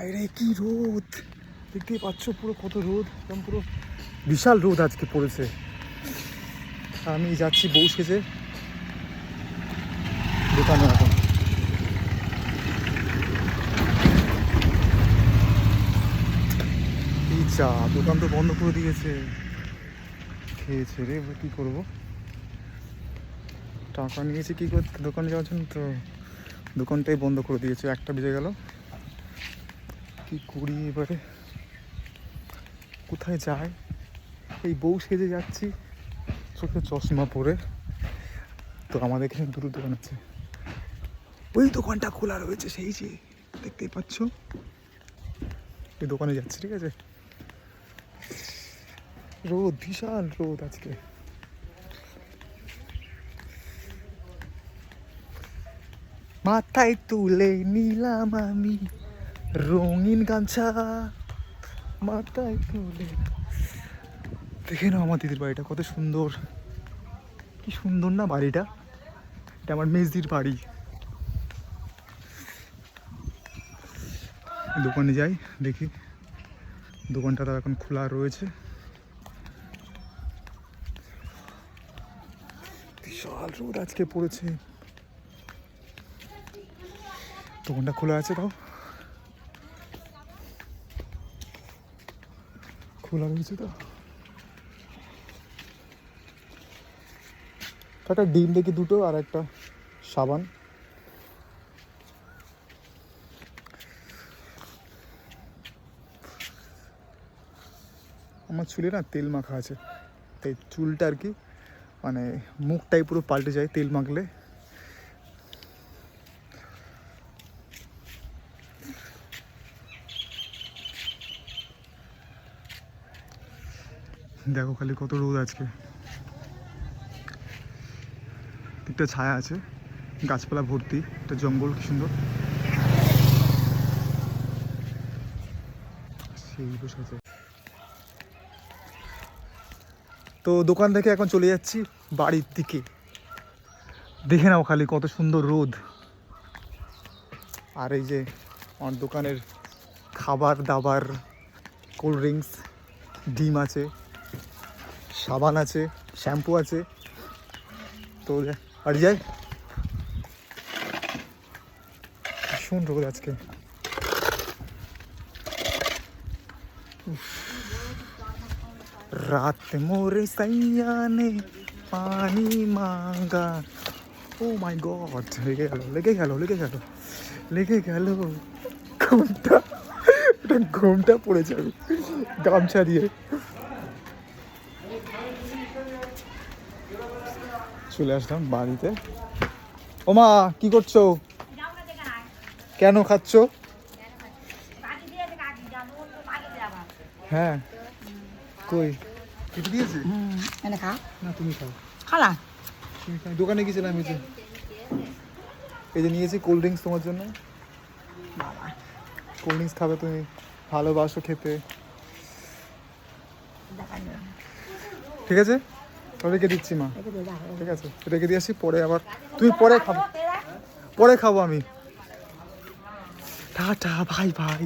বাইরে কি রোদ দেখতেই পাচ্ছ, পুরো কত রোদ, একদম পুরো বিশাল রোদ আজকে পড়েছে। আমি যাচ্ছি বউ সেজে দোকানে। এখন এই চা দোকান তো বন্ধ করে দিয়েছে, খেয়েছে রে, এবার কী করবো? টাকা নিয়েছে কী করতে দোকানে যাওয়ার জন্য, তো দোকানটাই বন্ধ করে দিয়েছে। 1টা বেজে গেল, কি করি এবারে, কোথায় যাই? এই বউ সেজে যাচ্ছি চোখে চশমা পরে। তো আমাদের এখানে দুটো দোকান আছে, ওই দোকানটা খোলা রয়েছে, সেই যে দেখতেই পাচ্ছ, এই দোকানে যাচ্ছি। ঠিক আছে, রোদ, বিশাল রোদ আজকে। মাথায় তুলে নিলাম আমি রঙিন গামছা, মাথায় তুলে। দেখে নাও আমার দিদির বাড়িটা কত সুন্দর, কি সুন্দর না বাড়িটা। এটা আমার মেজদির বাড়ি। দোকানে যাই, দেখি দোকানটা তো এখন খোলা রয়েছে। বিশাল রোদ আজকে পড়েছে, দোকানটা খোলা আছে, তাও খোলা রয়েছে। তো একটা ডিম দেখি দুটো, আর একটা সাবান। আমার চুলে না তেল মাখা আছে, তাই চুলটা আর কি মানে মুখটাই পুরো পাল্টে যায় তেল মাখলে। দেখো খালি কত রোদ আজকে, একটা ছায়া আছে, গাছপালা ভর্তি, একটা জঙ্গল, কি সুন্দর। সেই বসে আছে। তো দোকান থেকে এখন চলে যাচ্ছি বাড়ির দিকে। দেখে নাও খালি কত সুন্দর রোদ। আর এই যে আমার দোকানের খাবার দাবার, কোল্ড ড্রিঙ্কস, ডিম আছে, সাবান আছে, শ্যাম্পু আছে। তো আর যাই, ভীষণ রোদ আজকে। রাত মোরে সাইয়া নে পানি মাঙ্গা। ও মাই গড, লেগে গেল লেগে গেল লেগে গেল লেগে গেল ঘুমটা, এটা ঘুমটা পড়ে যাবে গামছা দিয়ে। চলে আসলাম বাড়িতে। ওমা কি করছো? কেন খাচ্ছ? হ্যাঁ, কই কিছু দিয়েছে? এনে খা না তুমি খাও। খালা তুমি খাও। দোকানে গেছিলাম, এই যে নিয়েছি কোল্ড ড্রিঙ্কস তোমার জন্য। কোল্ড ড্রিঙ্কস খাবে তুমি, ভালোবাসো খেতে। ঠিক আছে, রেখে দিচ্ছি মা। ঠিক আছে, রেখে দিয়ে আসি, পরে আবার তুমি পরে খাবো, পরে খাবো আমি। Tata, bye bye.